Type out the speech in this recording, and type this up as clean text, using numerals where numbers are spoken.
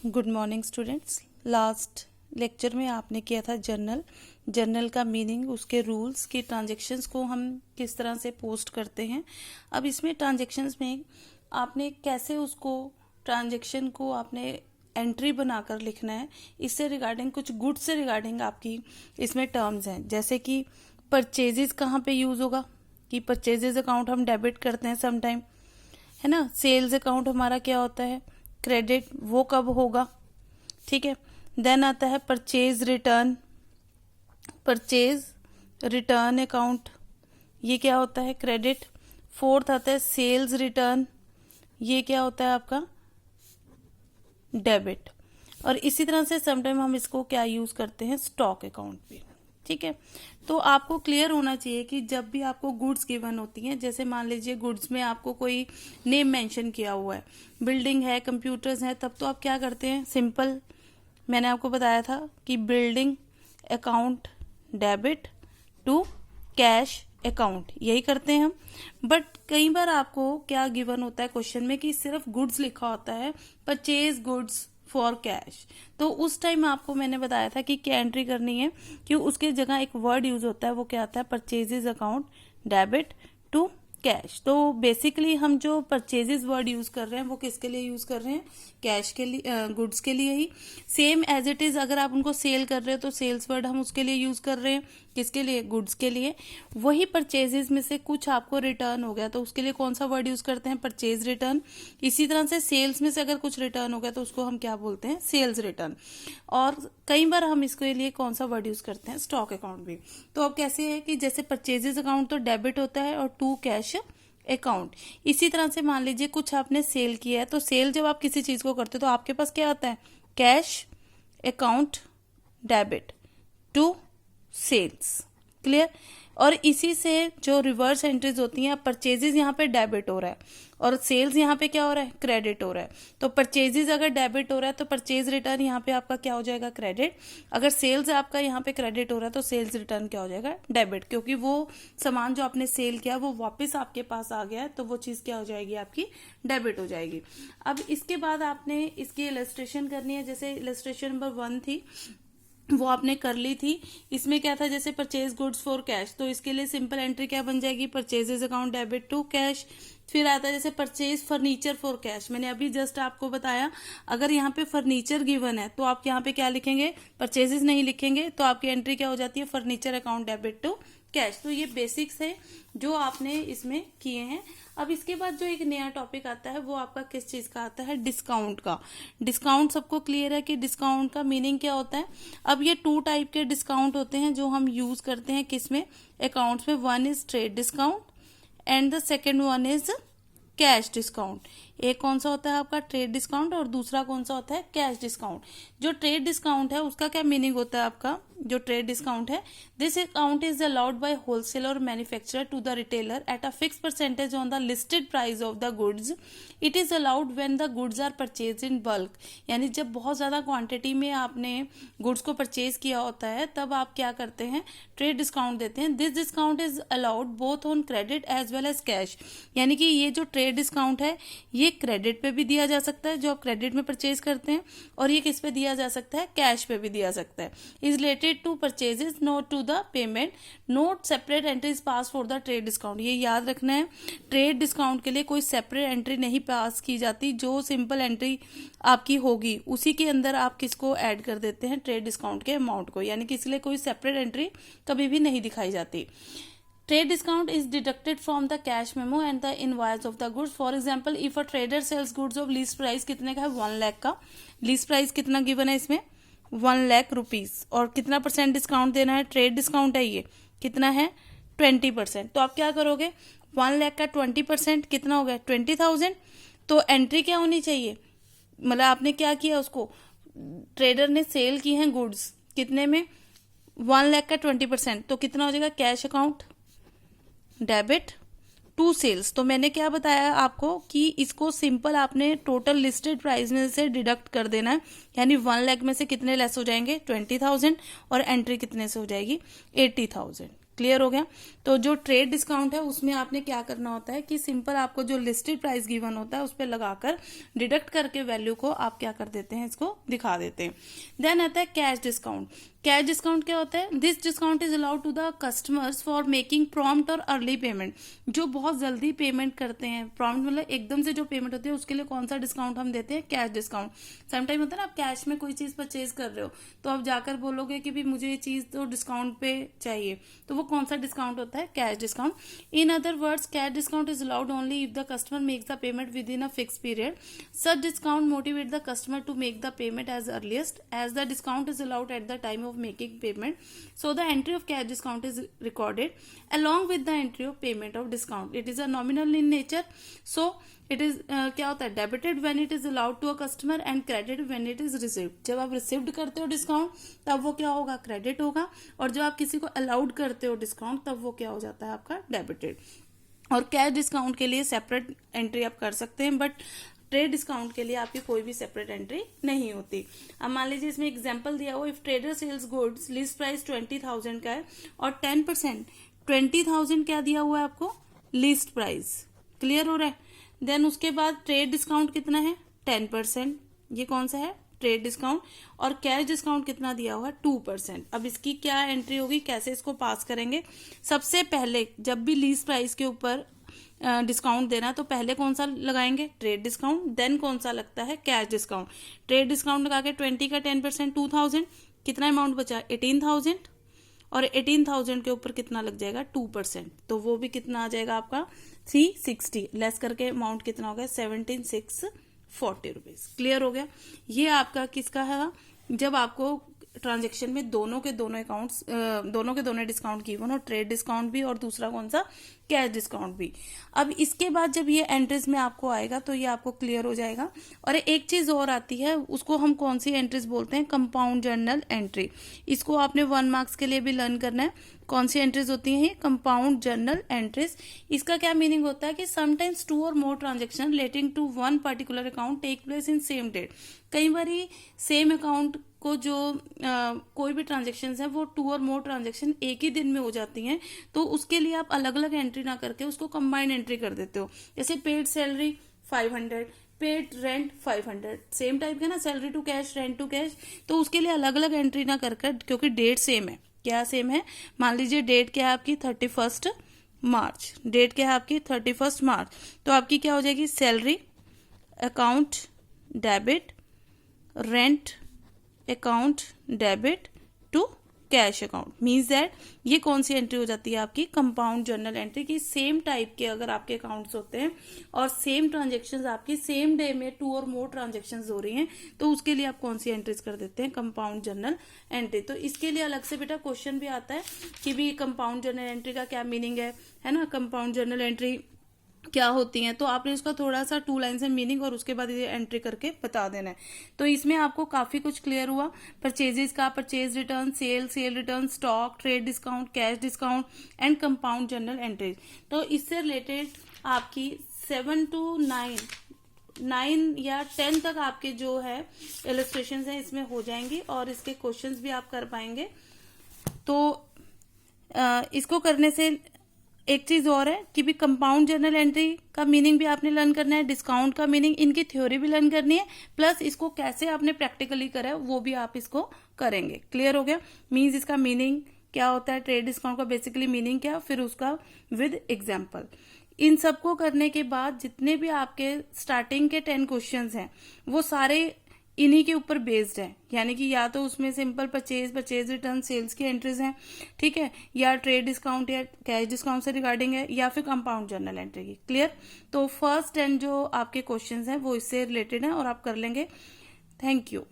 Good morning students. Last lecture में आपने किया था जर्नल का मीनिंग, उसके रूल्स की ट्रांजैक्शंस को हम किस तरह से पोस्ट करते हैं। अब इसमें ट्रांजैक्शंस में आपने कैसे उसको ट्रांजैक्शन को आपने एंट्री बनाकर लिखना है। इससे रिगार्डिंग कुछ गुड्स से रिगार्डिंग आपकी इसमें टर्म्स हैं, जैसे कि परचेजेस कहाँ पे यूज होगा कि परचेजेस अकाउंट हम डेबिट करते हैं समटाइम, है ना। सेल्स अकाउंट हमारा क्या होता है, क्रेडिट, वो कब होगा, ठीक है। देन आता है परचेज रिटर्न अकाउंट, ये क्या होता है, क्रेडिट। फोर्थ आता है सेल्स रिटर्न, ये क्या होता है आपका, डेबिट। और इसी तरह से समटाइम हम इसको क्या यूज करते हैं, स्टॉक अकाउंट भी, ठीक है। तो आपको क्लियर होना चाहिए कि जब भी आपको गुड्स गिवन होती हैं, जैसे मान लीजिए गुड्स में आपको कोई नेम मेंशन किया हुआ है, बिल्डिंग है, कंप्यूटर्स हैं, तब तो आप क्या करते हैं, सिंपल मैंने आपको बताया था कि building account debit to cash account, यही करते हैं हम। बट कई बार आपको क्या गिवन होता है क्वेश्चन में कि सिर्फ गुड्स लिखा होता है, परचेज गुड्स फॉर कैश, तो उस टाइम आपको मैंने बताया था कि क्या एंट्री करनी है, कि उसके जगह एक वर्ड यूज होता है, वो क्या आता है, purchases account debit to cash. तो बेसिकली हम जो परचेजेस वर्ड यूज कर रहे हैं वो किसके लिए यूज कर रहे हैं, कैश के लिए, गुड्स के लिए ही। सेम एज इट इज अगर आप उनको सेल कर रहे हो तो सेल्स वर्ड हम उसके लिए यूज कर रहे हैं, किसके लिए, गुड्स के लिए। वही परचेजेस में से कुछ आपको रिटर्न हो गया तो उसके लिए कौन सा वर्ड यूज करते हैं, परचेज रिटर्न। इसी तरह से सेल्स में से अगर कुछ रिटर्न हो गया तो उसको हम क्या बोलते हैं, सेल्स रिटर्न। और कई बार हम इसके लिए कौन सा वर्ड यूज करते हैं, स्टॉक अकाउंट भी। तो अब कैसे है कि जैसे परचेजेस अकाउंट तो डेबिट होता है और टू कैश अकाउंट। इसी तरह से मान लीजिए कुछ आपने सेल किया है, तो सेल जब आप किसी चीज को करते हो तो आपके पास क्या आता है, cash account debit to sales, clear. और इसी से जो रिवर्स एंट्रीज होती हैं, परचेजेस यहाँ पे डेबिट हो रहा है और सेल्स यहाँ पे क्या हो रहा है, क्रेडिट हो रहा है। तो परचेजेस अगर डेबिट हो रहा है तो परचेज रिटर्न यहाँ पे आपका क्या हो जाएगा, क्रेडिट। अगर सेल्स आपका यहाँ पे क्रेडिट हो रहा है तो सेल्स रिटर्न क्या हो जाएगा, डेबिट, क्योंकि वो सामान जो आपने सेल किया वो वापस आपके पास आ गया है, तो वो चीज क्या हो जाएगी, आपकी डेबिट हो जाएगी। अब इसके बाद आपने इसकी इलस्ट्रेशन करनी है, जैसे इलस्ट्रेशन नंबर 1 थी वो आपने कर ली थी। इसमें क्या था, जैसे परचेज गुड्स फॉर कैश, तो इसके लिए सिंपल एंट्री क्या बन जाएगी, purchases account debit to cash. फिर आता है जैसे परचेज फर्नीचर फॉर कैश, मैंने अभी जस्ट आपको बताया अगर यहाँ पे फर्नीचर गिवन है तो आप यहाँ पे क्या लिखेंगे, परचेजेस नहीं लिखेंगे, तो आपकी एंट्री क्या हो जाती है, furniture account debit to cash. तो ये बेसिक्स है जो आपने इसमें किए हैं। अब इसके बाद जो एक नया टॉपिक आता है वो आपका किस चीज का आता है, डिस्काउंट का। डिस्काउंट सबको क्लियर है कि डिस्काउंट का मीनिंग क्या होता है। अब ये 2 टाइप के डिस्काउंट होते हैं जो हम यूज करते हैं किसमें, अकाउंट्स में। One is trade discount and the second one is cash discount. एक कौन सा होता है आपका, ट्रेड डिस्काउंट, और दूसरा कौन सा होता है, कैश डिस्काउंट। जो ट्रेड डिस्काउंट है उसका क्या मीनिंग होता है आपका, जो ट्रेड डिस्काउंट है, this account is allowed by wholesaler और manufacturer to the retailer at a fix percentage on the listed price of the goods. It is allowed when the goods are purchase in bulk, यानी जब बहुत ज्यादा quantity में आपने goods को purchase किया होता है तब आप क्या करते हैं, ट्रेड डिस्काउंट देते हैं। This discount is allowed both on credit as well as cash, यानी कि ये जो ट्रेड डिस्काउंट है ये क्रेडिट पे भी दिया जा सकता है, जो आप क्रेडिट में परचेज करते हैं, और ये किस पे दिया जा सकता है, कैश पे भी दिया सकता है। Is related to purchases not to the payment, not separate entries pass for the trade discount. ये याद रखना है, ट्रेड डिस्काउंट के लिए कोई सेपरेट एंट्री नहीं पास की जाती, जो सिंपल एंट्री आपकी होगी उसी के अंदर आप किसको ऐड कर देते हैं, ट्रेड डिस्काउंट के अमाउंट को, यानी कि इसलिए कोई सेपरेट एंट्री कभी भी नहीं दिखाई जाती। Trade discount is deducted from the cash memo and the invoice of the goods. For example, if a trader sells goods of lease price कितने का है, 1 लाख का। लीज प्राइस कितना गिवन है इसमें, 1 लाख रुपीज, और कितना परसेंट डिस्काउंट देना है, ट्रेड डिस्काउंट है ये, कितना है, 20%। तो आप क्या करोगे, 1 लाख का 20% कितना हो गया, 20,000। तो एंट्री क्या होनी चाहिए, मतलब आपने क्या किया, उसको ट्रेडर ने सेल की है गुड्स कितने में, 1 लाख का 20%, तो कितना हो जाएगा, cash account debit to sales. तो मैंने क्या बताया आपको कि इसको सिंपल आपने टोटल लिस्टेड प्राइस में से डिडक्ट कर देना है, यानी 1 लाख में से कितने लेस हो जाएंगे, 20,000, और एंट्री कितने से हो जाएगी, 80,000, क्लियर हो गया। तो जो ट्रेड डिस्काउंट है उसमें आपने क्या करना होता है कि सिंपल आपको जो लिस्टेड प्राइस गिवन होता है उस पर लगाकर डिडक्ट करके वैल्यू को आप क्या कर देते हैं, इसको दिखा देते हैं। देन आता है कैश डिस्काउंट। कैश डिस्काउंट क्या होता है? This discount is allowed to the customers for making prompt और अर्ली पेमेंट। जो बहुत जल्दी पेमेंट करते हैं, प्रॉम्प्ट मतलब एकदम से जो पेमेंट होती है, उसके लिए कौन सा डिस्काउंट हम देते हैं? Cash discount. समटाइम होता है ना, आप कैश में कोई चीज परचेज कर रहे हो तो आप जाकर बोलोगे कि भी मुझे ये चीज तो डिस्काउंट पे चाहिए, तो वो कौन सा डिस्काउंट होता है? Cash discount. In other words, cash discount is allowed only if the customer makes the payment with in a fix period. Such discount motivate the customer to make the payment as earliest as the discount is allowed at the time of making payment. So the entry of cash discount is recorded along with the entry of payment of discount. It is a nominal in nature. So it is क्या होता है? Debited when it is allowed to a customer and credited when it is received. जब आप received करते हो discount तब वो क्या होगा? क्रेडिट होगा। और जब आप किसी को अलाउड करते हो डिस्काउंट तब वो क्या हो जाता है? आपका डेबिटेड। और कैश डिस्काउंट के लिए सेपरेट एंट्री आप कर सकते हैं, बट ट्रेड डिस्काउंट के लिए आपकी कोई भी सेपरेट एंट्री नहीं होती। अब मान लीजिए इसमें एग्जांपल दिया हुआ, if trader sells goods, list price 20,000 का है और 10% 20,000 क्या दिया हुआ है आपको? List price. क्लियर हो रहा है? देन उसके बाद ट्रेड डिस्काउंट कितना है? 10%। ये कौन सा है? Trade discount. और कैश डिस्काउंट कितना दिया हुआ है? 2%। अब इसकी क्या एंट्री होगी, कैसे इसको पास करेंगे? सबसे पहले जब भी लीस्ट प्राइस के ऊपर डिस्काउंट देना तो पहले कौन सा लगाएंगे? Trade discount. देन कौन सा लगता है? Cash discount. ट्रेड डिस्काउंट लगा के 20 का 10% 2,000, कितना अमाउंट बचा? 18,000। और 18,000 के ऊपर कितना लग जाएगा? 2%, तो वो भी कितना आ जाएगा आपका? 360। लेस करके अमाउंट कितना हो गया? 17,640 रुपीज। क्लियर हो गया? ये आपका किसका है? जब आपको ट्रांजेक्शन में दोनों के दोनों अकाउंट्स, दोनों के दोनों डिस्काउंट गिवन हो, ट्रेड डिस्काउंट भी और दूसरा कौन सा? कैश डिस्काउंट भी। अब इसके बाद जब ये एंट्रीज में आपको आएगा तो ये आपको क्लियर हो जाएगा। और एक चीज और आती है, उसको हम कौन सी एंट्रीज बोलते हैं? Compound journal entry. इसको आपने 1 मार्क्स के लिए भी लर्न करना है। कौन सी एंट्रीज होती हैं ये? Compound journal entries. इसका क्या मीनिंग होता है कि समटाइम्स 2 और more transaction relating to one particular account take place in same date. कई बार सेम अकाउंट को जो कोई भी ट्रांजेक्शन है वो 2 और मोर ट्रांजेक्शन एक ही दिन में हो जाती हैं, तो उसके लिए आप अलग अलग एंट्री ना करके उसको कंबाइंड एंट्री कर देते हो। जैसे paid salary 500, paid rent 500, same type का ना, salary to cash, rent to cash, तो उसके लिए अलग अलग एंट्री ना कर क्योंकि डेट सेम है। क्या सेम है? मान लीजिए डेट क्या है आपकी? 31 मार्च। डेट क्या है आपकी? 31 मार्च। तो आपकी क्या हो जाएगी? Salary account debit, rent account debit to cash account. Means that ये कौन सी एंट्री हो जाती है आपकी? कंपाउंड जर्नल एंट्री की। सेम टाइप के अगर आपके अकाउंट्स होते हैं और सेम ट्रांजेक्शन्स आपकी सेम डे में 2 और मोर ट्रांजेक्शन्स हो रही हैं, तो उसके लिए आप कौन सी एंट्रीज कर देते हैं? Compound journal entry. तो इसके लिए अलग से बेटा क्वेश्चन भी आता है कि भी कंपाउंड जर्नल एंट्री का क्या मीनिंग है ना, कंपाउंड जर्नल एंट्री क्या होती हैं, तो आपने उसका थोड़ा सा 2 लाइन से मीनिंग और उसके बाद ये एंट्री करके बता देना है। तो इसमें आपको काफी कुछ क्लियर हुआ। परचेजेस का, purchase return, cell return, stock, trade discount, cash discount and compound journal entries. तो इससे रिलेटेड आपकी 7 to 9 या 10 तक आपके जो है इलस्ट्रेशन है इसमें हो जाएंगी और इसके क्वेश्चंस भी आप कर पाएंगे। तो इसको करने से एक चीज और है कि भी कंपाउंड जर्नल एंट्री का मीनिंग भी आपने लर्न करना है, डिस्काउंट का मीनिंग, इनकी थ्योरी भी लर्न करनी है, प्लस इसको कैसे आपने प्रैक्टिकली करा है वो भी आप इसको करेंगे। क्लियर हो गया? मीन्स इसका मीनिंग क्या होता है, ट्रेड डिस्काउंट का बेसिकली मीनिंग क्या, फिर उसका विद एग्जाम्पल। इन सबको करने के बाद जितने भी आपके स्टार्टिंग के 10 क्वेश्चंस हैं वो सारे इन्हीं के ऊपर बेस्ड है, यानी कि या तो उसमें सिंपल परचेज रिटर्न, सेल्स की एंट्रीज हैं, ठीक है, या ट्रेड डिस्काउंट या कैश डिस्काउंट से रिगार्डिंग है, या फिर कंपाउंड जर्नल एंट्री की। क्लियर? तो फर्स्ट 10 जो आपके क्वेश्चंस हैं वो इससे रिलेटेड हैं और आप कर लेंगे। Thank you.